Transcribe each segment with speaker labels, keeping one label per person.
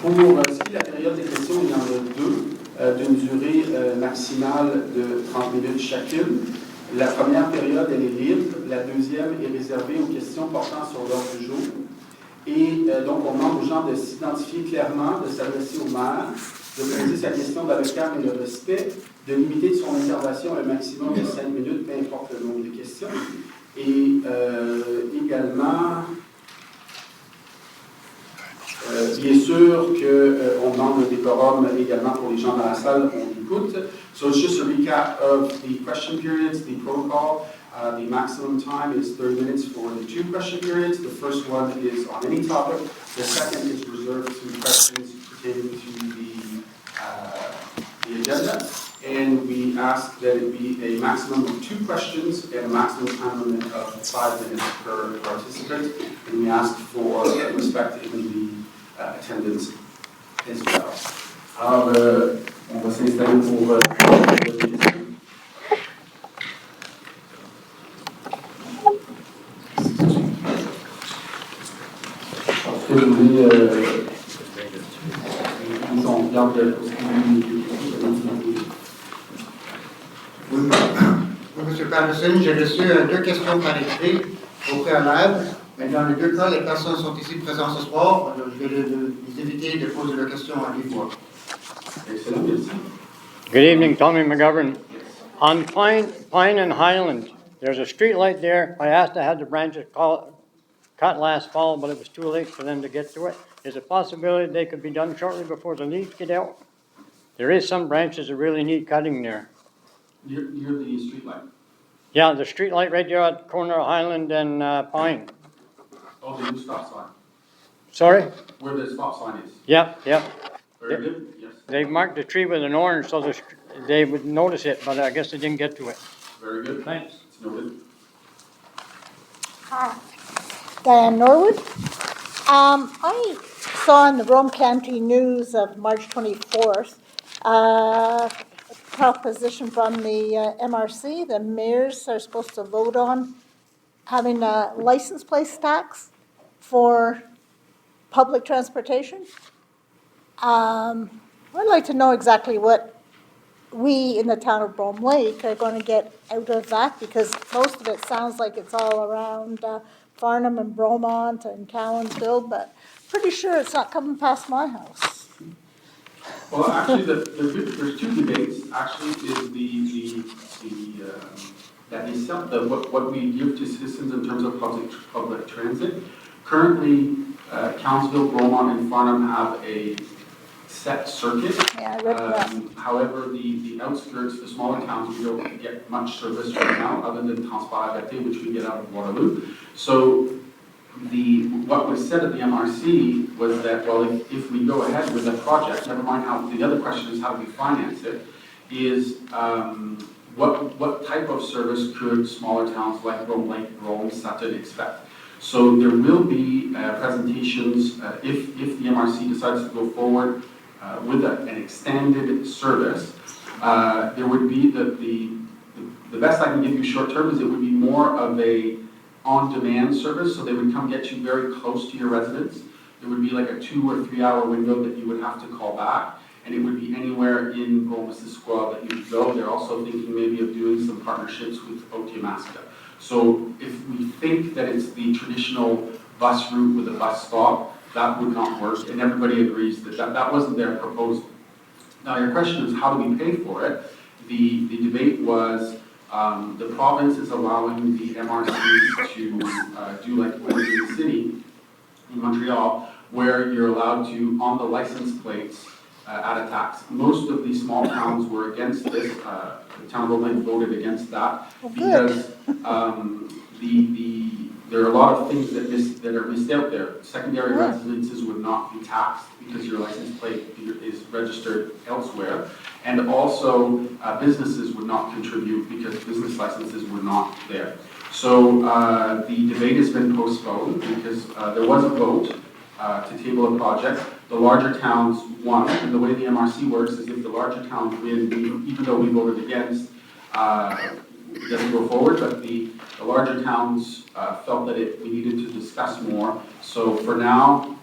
Speaker 1: Pour ce qui est de la période des questions, il y en a deux, d'une durée maximale de 30 minutes chacune. La première période, elle est libre. La deuxième est réservée aux questions portant sur l'ordre du jour. Et donc, on demande aux gens de s'identifier clairement, de s'adresser au maire, de poser sa question dans le calme et le respect, de limiter son intervention à un maximum de 5 minutes, peu importe le nombre de questions. Et également, bien sûr qu'on demande le décorum également pour les gens dans la salle, on écoute. So it's just a recap of the question periods, the protocol. The maximum time is 30 minutes for the two question periods. The first one is on any topic. The second is reserved to questions pertaining to the agenda. And we ask that it be a maximum of 2 questions and a maximum time limit of 5 minutes per participant. And we ask for respect in the attendance as well. Alors, on va s'installer pour les questions.
Speaker 2: Monsieur Patterson, j'ai reçu 2 questions par écrit au préalable, mais dans les 2 cas, les personnes sont ici présentes ce soir. Alors je vais les inviter de poser leurs questions à mi-voix.
Speaker 3: Good evening, Tommy McGovern. On Pine and Highland, there's a street light there. I asked to have the branches cut last fall, but it was too late for them to get to it. Is it a possibility they could be done shortly before the leaves get out? There is some branches that really need cutting there.
Speaker 1: Near the street light?
Speaker 3: Yeah, the street light right there at the corner of Highland and Pine.
Speaker 1: Oh, the new stop sign.
Speaker 3: Sorry?
Speaker 1: Where the stop sign is?
Speaker 3: Yep.
Speaker 1: Very good, yes.
Speaker 3: They marked the tree with an orange so they would notice it, but I guess they didn't get to it.
Speaker 1: Very good.
Speaker 3: Thanks.
Speaker 1: It's noted.
Speaker 4: Hi, Diane Norwood. I saw in the Rome County News of March 24th proposition from the MRC. The mayors are supposed to vote on having a license plate tax for public transportation. I'd like to know exactly what we in the town of Brome Lake are going to get out of that, because most of it sounds like it's all around Farnham and Bromont and Cowansville, but pretty sure it's not coming past my house.
Speaker 1: Well, actually, there's 2 debates. Actually, is what we give to citizens in terms of public transit. Currently, Cowansville, Bromont, and Farnham have a set circuit.
Speaker 4: Yeah, I read that.
Speaker 1: However, the outskirts, the smaller towns, we don't get much service right now, other than Transport Adapté, which we get out of Waterloo. So what was said at the MRC was that, well, if we go ahead with the project, never mind how, the other question is how do we finance it, is what type of service could smaller towns like Brome Lake, Rome, Sutton expect? So there will be presentations, if the MRC decides to go forward with an extended service, there would be the best I can give you short term is it would be more of a on-demand service, so they would come get you very close to your residence. It would be like a 2 or 3 hour window that you would have to call back, and it would be anywhere in Brome, Mississauga that you would go. They're also thinking maybe of doing some partnerships with Otiamaska. So if we think that it's the traditional bus route with a bus stop, that would not work, and everybody agrees that wasn't their proposal. Now your question is how do we pay for it? The debate was the province is allowing the MRCs to do like what is in the city, in Montreal, where you're allowed to, on the license plates, add a tax. Most of the small towns were against this. The town of Lake voted against that because there are a lot of things that are missed out there. Secondary residences would not be taxed because your license plate is registered elsewhere. And also, businesses would not contribute because business licenses were not there. So the debate has been postponed because there was a vote to table a project. The larger towns won, and the way the MRC works is if the larger towns win, even though we voted against, it doesn't go forward, but the larger towns felt that we needed to discuss more. So for now,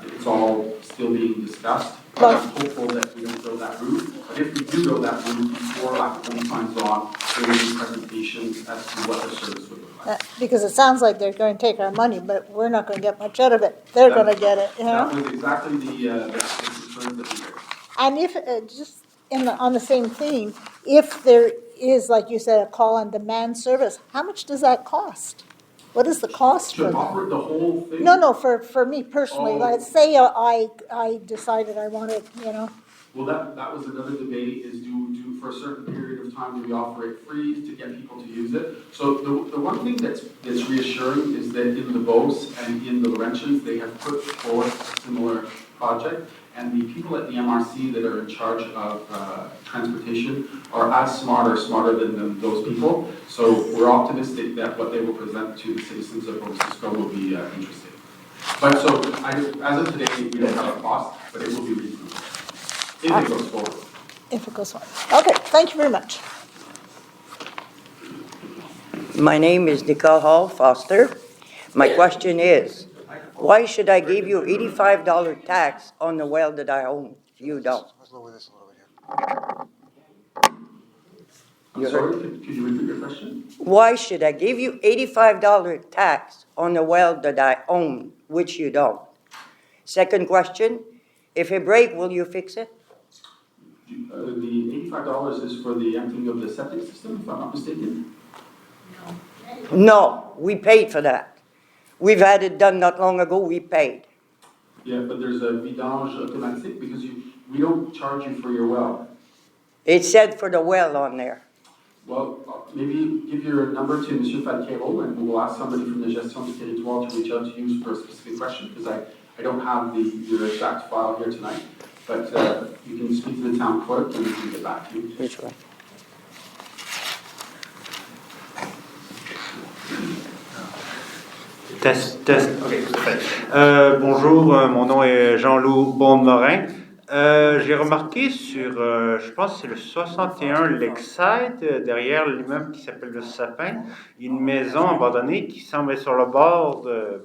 Speaker 1: it's all still being discussed. I'm hopeful that we don't go that route, but if we do go that route, before Lac-Brome signs on, there will be presentations as to what the service would look like.
Speaker 4: Because it sounds like they're going to take our money, but we're not going to get much out of it. They're going to get it, you know?
Speaker 1: That was exactly the concerns that we had.
Speaker 4: And if, just on the same theme, if there is, like you said, a call-on-demand service, how much does that cost? What is the cost for
Speaker 1: To
Speaker 4: that?
Speaker 1: offer the whole thing?
Speaker 4: No, for me personally,
Speaker 1: Oh.
Speaker 4: like, say I decided I wanted, you know,
Speaker 1: Well, that was another debate, is do for a certain period of time, do we offer it free to get people to use it? So the one thing that's reassuring is that in the Beauce and in the Laurentians, they have put forth a similar project, and the people at the MRC that are in charge of transportation are as smarter than those people. So we're optimistic that what they will present to the citizens of Beauce will be interesting. But so, as of today, we don't have a cost, but it will be reasonable. If it goes forward.
Speaker 4: if it goes forward. Okay, thank you very much.
Speaker 5: My name is Nicole Hall Foster. My question is, why should I give you $85 tax on the well that I own? You don't.
Speaker 1: I'm sorry, could you repeat your question?
Speaker 5: Why should I give you $85 tax on the well that I own, which you don't? Second question, if it breaks, will you fix it?
Speaker 1: The $85 is for the emptying of the septic system, if I'm not mistaken?
Speaker 5: No, we paid for that. We've had it done not long ago, we paid.
Speaker 1: Yeah, but there's a vidange automatic because we don't charge you for your well.
Speaker 5: It said for the well on there.
Speaker 1: Well, maybe give your number to Monsieur Falquero and we'll ask somebody from the Gestion du Territoire to reach out to you for a specific question because I don't have your exact file here tonight. But you can speak to the town clerk and we can get back to you.
Speaker 5: Which way?
Speaker 6: Test. OK. Bonjour, mon nom est Jean-Loup Beaumorin. J'ai remarqué sur, je pense que c'est le 61 Lakeside, derrière l'immeuble qui s'appelle le Sapin, une maison abandonnée qui semble être sur le bord de,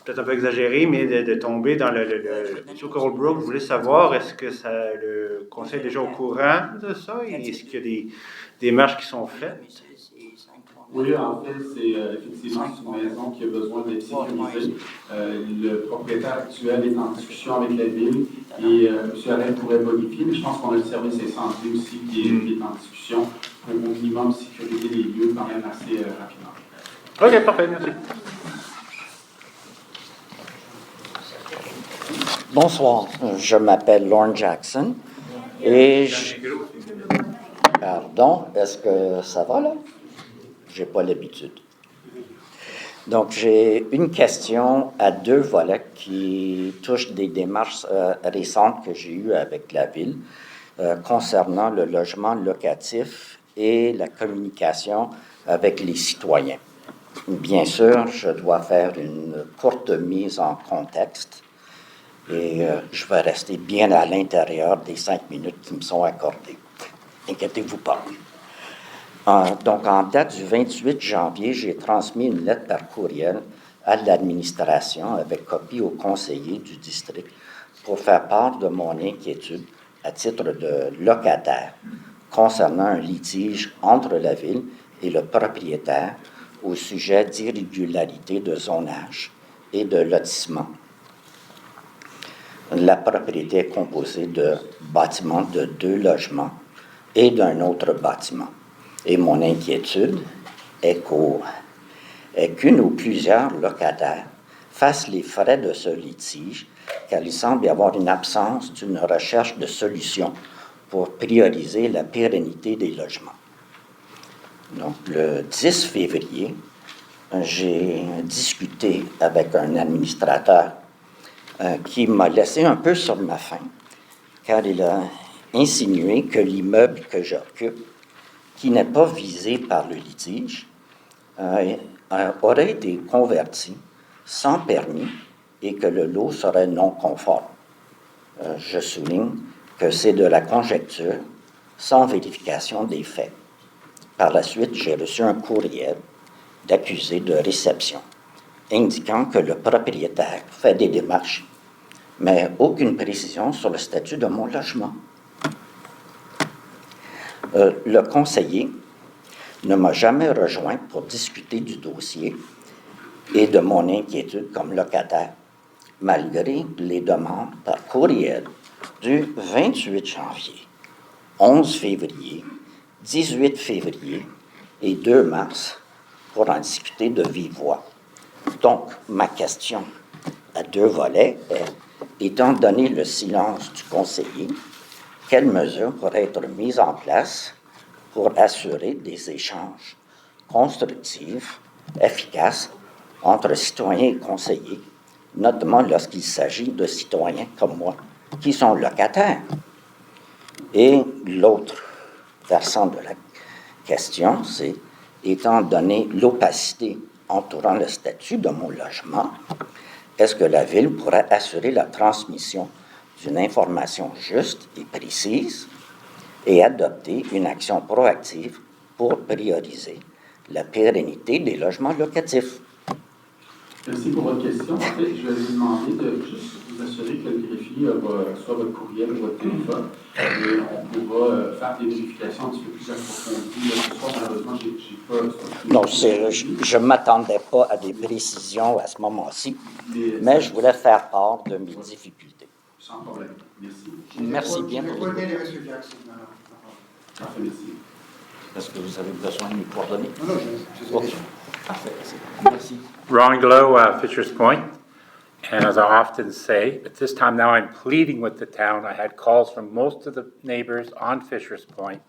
Speaker 6: peut-être un peu exagéré, mais de tomber dans le Coral Brook. Je voulais savoir, est-ce que le Conseil est déjà au courant de ça? Et est-ce qu'il y a des marches qui sont faites?
Speaker 1: Oui, en fait, c'est effectivement une maison qui a besoin d'être sécurisée. Le propriétaire actuel est en discussion avec la ville et M. Alain pourrait bonifier, mais je pense qu'on a le service incendie aussi qui est en discussion pour au minimum sécuriser les lieux quand même assez rapidement.
Speaker 6: OK, parfait, merci.
Speaker 5: Bonsoir, je m'appelle Lorne Jackson et Pardon, est-ce que ça va là? J'ai pas l'habitude. Donc, j'ai une question à deux volets qui touchent des démarches récentes que j'ai eues avec la Ville concernant le logement locatif et la communication avec les citoyens. Bien sûr, je dois faire une courte mise en contexte et je vais rester bien à l'intérieur des 5 minutes qui me sont accordées. Inquiétez-vous pas. Donc, en date du 28 janvier, j'ai transmis une lettre par courriel à l'administration avec copie au conseiller du district pour faire part de mon inquiétude à titre de locataire concernant un litige entre la Ville et le propriétaire au sujet d'irrégularités de zonage et de lotissement. La propriété est composée de bâtiments de 2 logements et d'un autre bâtiment. Et mon inquiétude est qu'une ou plusieurs locataires fassent les frais de ce litige, car il semble y avoir une absence d'une recherche de solution pour prioriser la pérennité des logements. Donc, le 10 février, j'ai discuté avec un administrateur qui m'a laissé un peu sur ma faim, car il a insinué que l'immeuble que j'occupe, qui n'est pas visé par le litige, aurait été converti sans permis et que le lot serait non conforme. Je souligne que c'est de la conjecture sans vérification des faits. Par la suite, j'ai reçu un courriel d'accusé de réception indiquant que le propriétaire fait des démarches mais aucune précision sur le statut de mon logement. Le conseiller ne m'a jamais rejoint pour discuter du dossier et de mon inquiétude comme locataire, malgré les demandes par courriel du 28 janvier, 11 février, 18 février et 2 mars pour en discuter de vive voix. Donc, ma question à 2 volets est, étant donné le silence du conseiller, quelles mesures pourraient être mises en place pour assurer des échanges constructifs, efficaces entre citoyens et conseillers, notamment lorsqu'il s'agit de citoyens comme moi qui sont locataires. Et l'autre versant de la question, c'est, étant donné l'opacité entourant le statut de mon logement, est-ce que la Ville pourrait assurer la transmission d'une information juste et précise et adopter une action proactive pour prioriser la pérennité des logements locatifs?
Speaker 1: Merci pour votre question. En fait, je vais vous demander de juste vous assurer que le greffier a soit votre courriel ou votre téléphone, et on pourra faire des vérifications un petit peu plus approfondies. Ce soir, malheureusement, j'ai pas...
Speaker 5: Non, je ne m'attendais pas à des précisions à ce moment-ci, mais je voulais faire part de mes difficultés.
Speaker 1: Sans problème. Merci.
Speaker 5: Merci bien.
Speaker 2: Je connais les M. Jackson.
Speaker 1: Parfait, merci.
Speaker 5: Est-ce que vous avez besoin de mes coordonnées?
Speaker 2: Non, non, je
Speaker 5: OK. Parfait. Merci.
Speaker 6: Ron Glow, Fisher's Point. And as I often say, but this time now I'm pleading with the town. I had calls from most of the neighbors on Fisher's Point.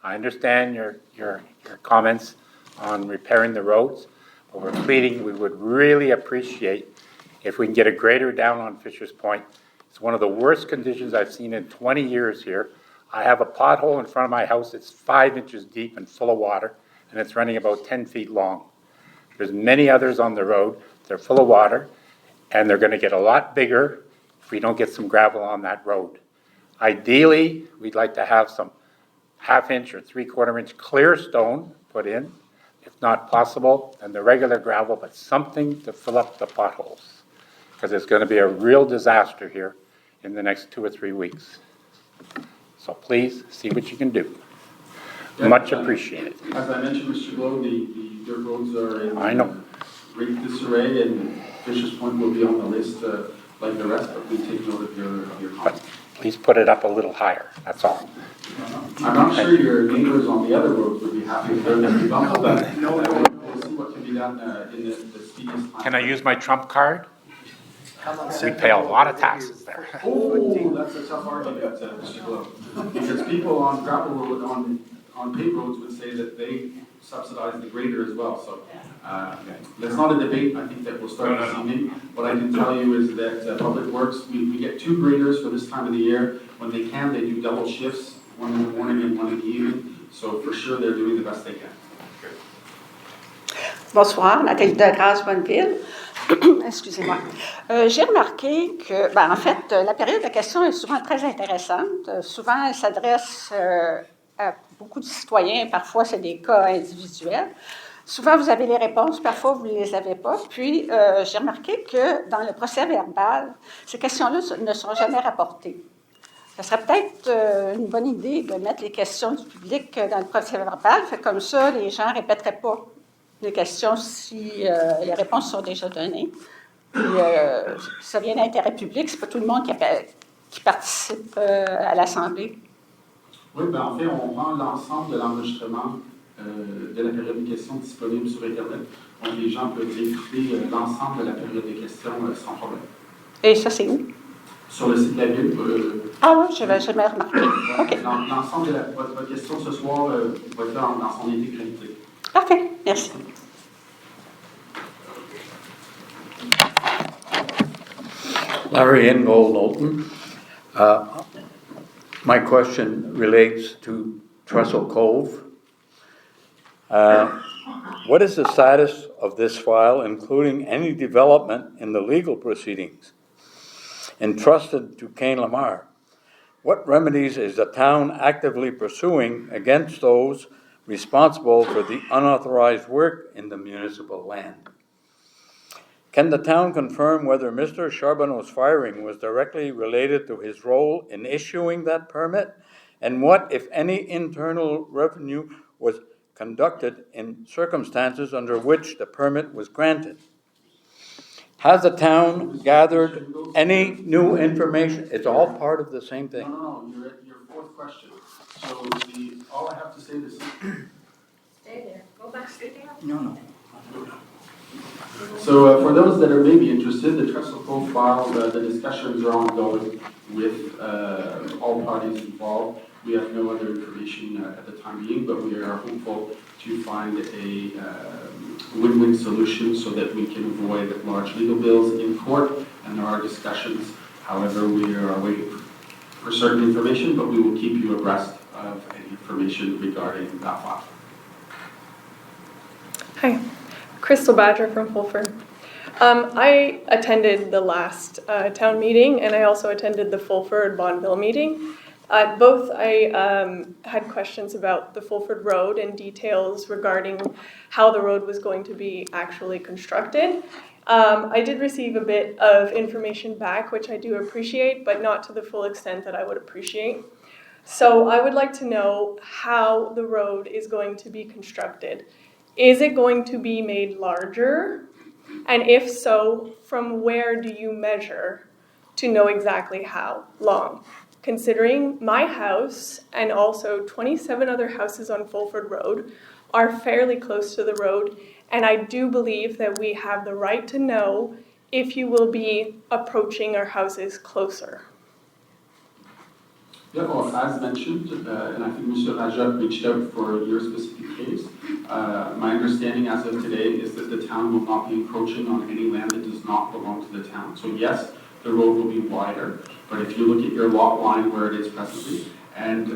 Speaker 6: I understand your comments on repairing the roads, but we're pleading, we would really appreciate if we can get a grader down on Fisher's Point. It's one of the worst conditions I've seen in 20 years here. I have a pothole in front of my house. It's 5 inches deep and full of water, and it's running about 10 feet long. There's many others on the road. They're full of water, and they're going to get a lot bigger if we don't get some gravel on that road. Ideally, we'd like to have some half-inch or three-quarter-inch clear stone put in. If not possible, then the regular gravel, but something to fill up the potholes, because it's going to be a real disaster here in the next 2 or 3 weeks. So please, see what you can do. Much appreciated.
Speaker 1: As I mentioned, Mr. Glow, the dirt roads are in great disarray, and Fisher's Point will be on the list like the rest, but we take note of your comments.
Speaker 6: Please put it up a little higher, that's all.
Speaker 1: I'm not sure your neighbors on the other roads would be happy if they're going to be bumped, but we'll see what can be done in the speediest time.
Speaker 6: Can I use my Trump card? We pay a lot of taxes there.
Speaker 1: Oh, that's a tough argument, Mr. Glow. Because people on gravel road, on paved roads would say that they subsidize the grader as well. So that's not a debate, I think, that we'll start this evening. What I can tell you is that Public Works, we get 2 graders for this time of the year. When they can, they do double shifts, one in the morning and one in the evening. So for sure, they're doing the best they can.
Speaker 7: Bonsoir, Nathalie Degrasse-Bonneville. Excusez-moi. J'ai remarqué que, en fait, la période de questions est souvent très intéressante. Souvent, elle s'adresse à beaucoup de citoyens. Parfois, c'est des cas individuels. Souvent, vous avez les réponses. Parfois, vous ne les avez pas. Puis, j'ai remarqué que dans le procès verbal, ces questions-là ne sont jamais rapportées. Ce serait peut-être une bonne idée de mettre les questions du public dans le procès verbal. Fait comme ça, les gens ne répéteraient pas les questions si les réponses sont déjà données. Puis, ça vient d'intérêt public, c'est pas tout le monde qui participe à l'Assemblée.
Speaker 1: Oui, en fait, on rend l'ensemble de l'enregistrement de la période de questions disponible sur Internet. Donc, les gens peuvent écouter l'ensemble de la période de questions sans problème.
Speaker 7: Et ça, c'est où?
Speaker 1: Sur le site de la Ville.
Speaker 7: Ah oui, je n'avais jamais remarqué. OK.
Speaker 1: L'ensemble de votre question ce soir va être dans son intégralité.
Speaker 7: Parfait, merci.
Speaker 8: Larry Ingold, Knowlton. My question relates to Trestle Cove. What is the status of this file, including any development in the legal proceedings entrusted to Kane Lamar? What remedies is the town actively pursuing against those responsible for the unauthorized work in the municipal land? Can the town confirm whether Mr. Charbonneau's firing was directly related to his role in issuing that permit? And what, if any, internal revenue was conducted in circumstances under which the permit was granted? Has the town gathered any new information? It's all part of the same thing.
Speaker 1: No, you're at your fourth question. So all I have to say is.
Speaker 9: Stay there. Go back, stay there.
Speaker 5: No.
Speaker 1: So for those that are maybe interested, the Trestle profile, the discussions are ongoing with all parties involved. We have no other information at the time being, but we are hopeful to find a win-win solution so that we can avoid large legal bills in court, and there are discussions. However, we are waiting for certain information, but we will keep you abreast of any information regarding that file.
Speaker 10: Hi, Crystal Badger from Fulford. I attended the last town meeting, and I also attended the Fulford Bonneville meeting. Both I had questions about the Fulford Road and details regarding how the road was going to be actually constructed. I did receive a bit of information back, which I do appreciate, but not to the full extent that I would appreciate. So I would like to know how the road is going to be constructed. Is it going to be made larger? And if so, from where do you measure to know exactly how long? Considering my house and also 27 other houses on Fulford Road are fairly close to the road, and I do believe that we have the right to know if you will be approaching our houses closer.
Speaker 1: Yeah, well, as mentioned, and I think Mr. Rajab reached out for your specific case, my understanding as of today is that the town will not be encroaching on any land that does not belong to the town. So yes, the road will be wider, but if you look at your lot line where it is presently, and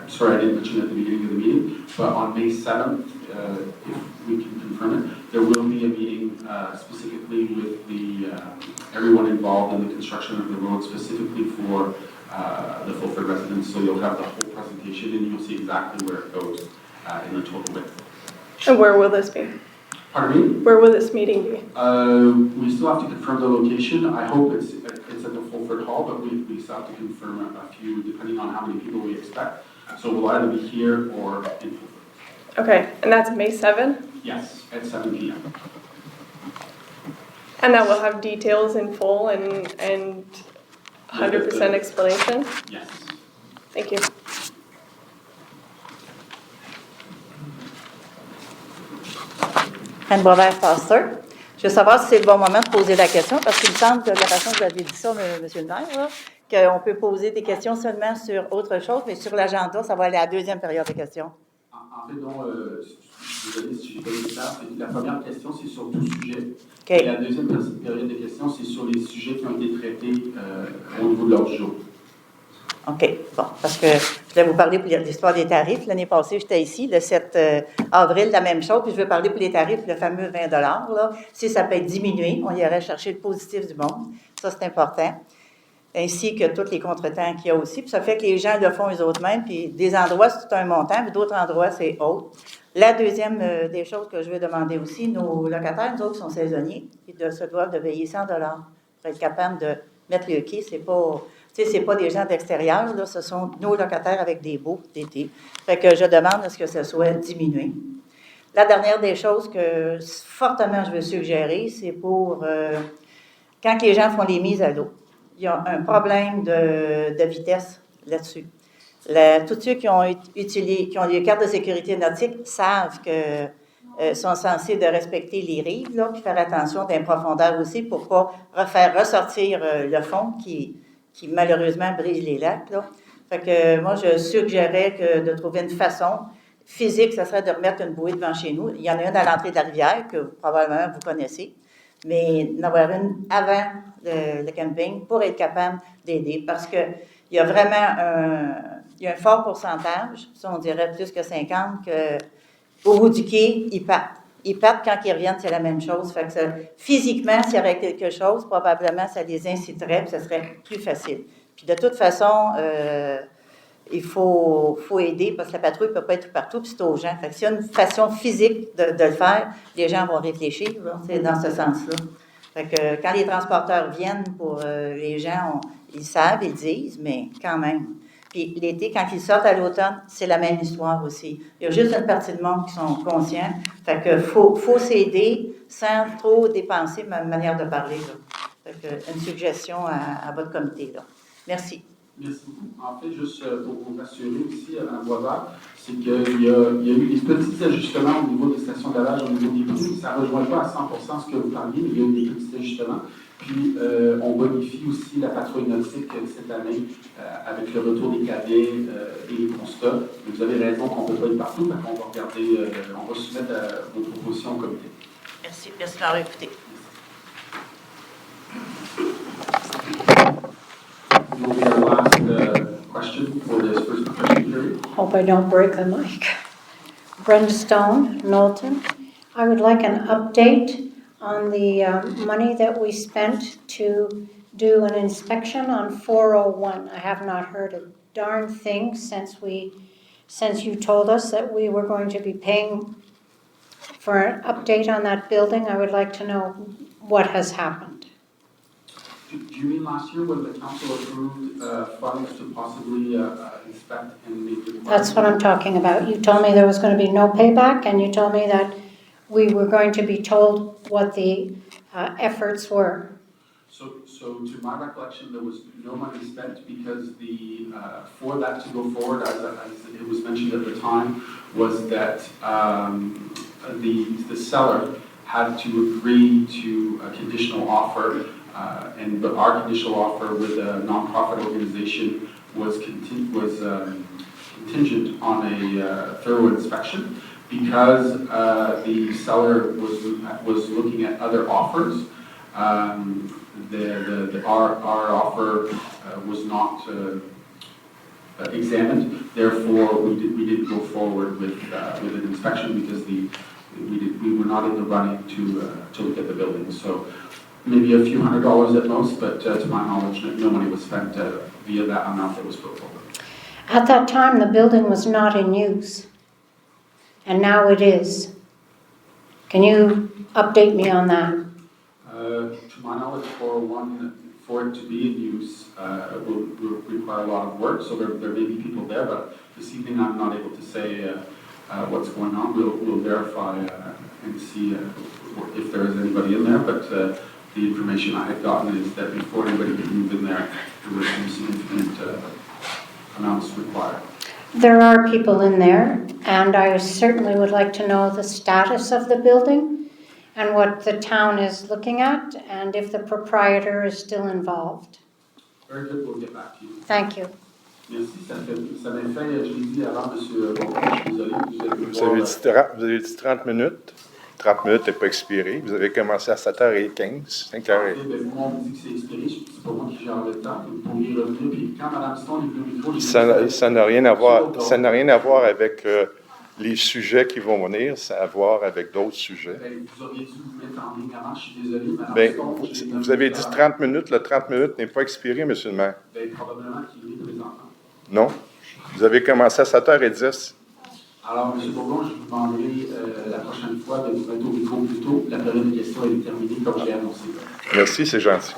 Speaker 1: sorry I didn't mention at the beginning of the meeting, but on May 7th, if we can confirm it, there will be a meeting specifically with everyone involved in the construction of the road, specifically for the Fulford residents, so you'll have the whole presentation and you'll see exactly where it goes in the total width.
Speaker 10: And where will this be?
Speaker 1: Pardon me?
Speaker 10: Where will this meeting be?
Speaker 1: We still have to confirm the location. I hope it's at the Fulford Hall, but we still have to confirm a few, depending on how many people we expect. So we'll either be here or in Fulford.
Speaker 10: Okay, and that's May 7th?
Speaker 1: Yes, at 7 p.m.
Speaker 10: And that will have details in full and 100% explanation?
Speaker 1: Yes.
Speaker 10: Thank you.
Speaker 11: Anne Boisvert-Pasteur. Je veux savoir si c'est le bon moment de poser la question, parce qu'il me semble que de la façon que vous avez dit ça, M. le maire, qu'on peut poser des questions seulement sur autre chose, mais sur l'agenda, ça va aller à la deuxième période de questions.
Speaker 1: En fait, donc, désolé si je n'ai pas dit ça, la première question, c'est sur tout sujet.
Speaker 11: Okay.
Speaker 1: Et la deuxième période de questions, c'est sur les sujets qui ont été traités au niveau de l'ordre du jour.
Speaker 11: OK. Bon, parce que je voulais vous parler pour l'histoire des tarifs. L'année passée, j'étais ici, le 7 avril, la même chose. Puis je veux parler pour les tarifs, le fameux 20 là. Si ça peut être diminué, on irait chercher le positif du monde. Ça, c'est important. Ainsi que tous les contretemps qu'il y a aussi. Puis ça fait que les gens le font eux-mêmes. Puis des endroits, c'est un montant, puis d'autres endroits, c'est autre. La deuxième des choses que je veux demander aussi, nos locataires, nous autres, sont saisonniers. Ils se doivent de payer 100 pour être capables de mettre le quai. C'est pas... Tu sais, ce n'est pas des gens d'extérieur, là, ce sont nos locataires avec des baux d'été. Fait que je demande à ce que ce soit diminué. La dernière des choses que fortement je veux suggérer, c'est pour quand les gens font les mises à l'eau. Il y a un problème de vitesse là-dessus. Tous ceux qui ont les cartes de sécurité nautique savent que sont censés de respecter les rives, là, puis faire attention des profondeurs aussi pour ne pas faire ressortir le fond qui malheureusement brise les lacs. Là. Fait que moi, je suggérais de trouver une façon physique, ça serait de remettre une bouée devant chez nous. Il y en a une à l'entrée de la rivière, que probablement vous connaissez, mais d'en avoir une avant le camping pour être capable d'aider, parce qu'il y a vraiment un fort pourcentage, ça on dirait plus que 50, qu'au bout du quai, ils partent. Ils partent quand ils reviennent, c'est la même chose. Fait que physiquement, s'il y avait quelque chose, probablement, ça les inciterait, puis ça serait plus facile. Puis de toute façon, il faut aider parce que la patrouille ne peut pas être partout, puis c'est aux gens. Fait que s'il y a une façon physique de le faire, les gens vont réfléchir, là, c'est dans ce sens-là. Fait que quand les transporteurs viennent pour les gens, ils savent, ils disent, mais quand même. Puis l'été, quand ils sortent à l'automne, c'est la même histoire aussi. Il y a juste une partie de monde qui sont conscients. Fait que faut s'aider sans trop dépenser ma manière de parler, là. Fait que une suggestion à votre comité, là. Merci.
Speaker 1: Merci beaucoup. En fait, juste pour vous rassurer aussi, à Boisvert, c'est qu'il y a eu des petits ajustements au niveau des stations de lavage, au niveau des prix. Ça ne rejoint pas à 100% ce que vous parliez, mais il y a eu des petits ajustements. Puis, on bonifie aussi la patrouille nautique cette année avec le retour des cadets et les constats. Mais vous avez raison qu'on ne peut pas être partout, donc on va regarder, on va soumettre vos propositions au comité.
Speaker 11: Merci. Merci d'avoir écouté.
Speaker 1: Will be our last question for this first question period.
Speaker 12: Hope I don't break the mic. Brenda Stone, Knowlton. I would like an update on the money that we spent to do an inspection on 401. I have not heard a darn thing since you told us that we were going to be paying for an update on that building. I would like to know what has happened.
Speaker 1: Do you mean last year when the council approved funds to possibly inspect and make?
Speaker 12: That's what I'm talking about. You told me there was going to be no payback, and you told me that we were going to be told what the efforts were.
Speaker 1: So to my recollection, there was no money spent because for that to go forward, as it was mentioned at the time, was that the seller had to agree to a conditional offer. But our conditional offer with a nonprofit organization was contingent on a thorough inspection because the seller was looking at other offers. Our offer was not examined. Therefore, we didn't go forward with an inspection because we were not in the running to look at the building. So. Maybe a few $100s at most, but to my knowledge, no money was spent via that amount that was put forward.
Speaker 12: At that time, the building was not in use, and now it is. Can you update me on that?
Speaker 1: To my knowledge, 401, for it to be in use, will require a lot of work, so there may be people there, but this evening I'm not able to say what's going on. We'll verify and see if there is anybody in there, but the information I had gotten is that before anybody could move in there, there were some significant amounts required.
Speaker 12: There are people in there, and I certainly would like to know the status of the building and what the town is looking at, and if the proprietor is still involved.
Speaker 1: Very good, we'll get back to you.
Speaker 12: Thank you.
Speaker 1: Merci, ça m'a fait, je l'ai dit avant, M. Bonjour, je suis désolé.
Speaker 13: Vous avez dit 30 minutes. 30 minutes n'est pas expiré. Vous avez commencé à 7h15, 5h.
Speaker 1: Moi, on me dit que c'est expiré, c'est pas moi qui gère le temps. Vous pourriez revenir, puis quand Mme Stone est venue au micro,
Speaker 13: ça n'a rien à voir avec les sujets qui vont venir, ça a à voir avec d'autres sujets.
Speaker 1: Vous auriez dû vous mettre en ligne avant, je suis désolé, Mme Stone.
Speaker 13: Vous avez dit 30 minutes, le 30 minutes n'est pas expiré, M. le maire.
Speaker 1: Probablement qu'il est présentement.
Speaker 13: Non. Vous avez commencé à 7h10.
Speaker 1: Alors, M. Bourgon, je vous demanderai la prochaine fois de vous mettre au micro plus tôt. La période de questions est terminée, comme je l'ai annoncé.
Speaker 13: Merci, c'est gentil.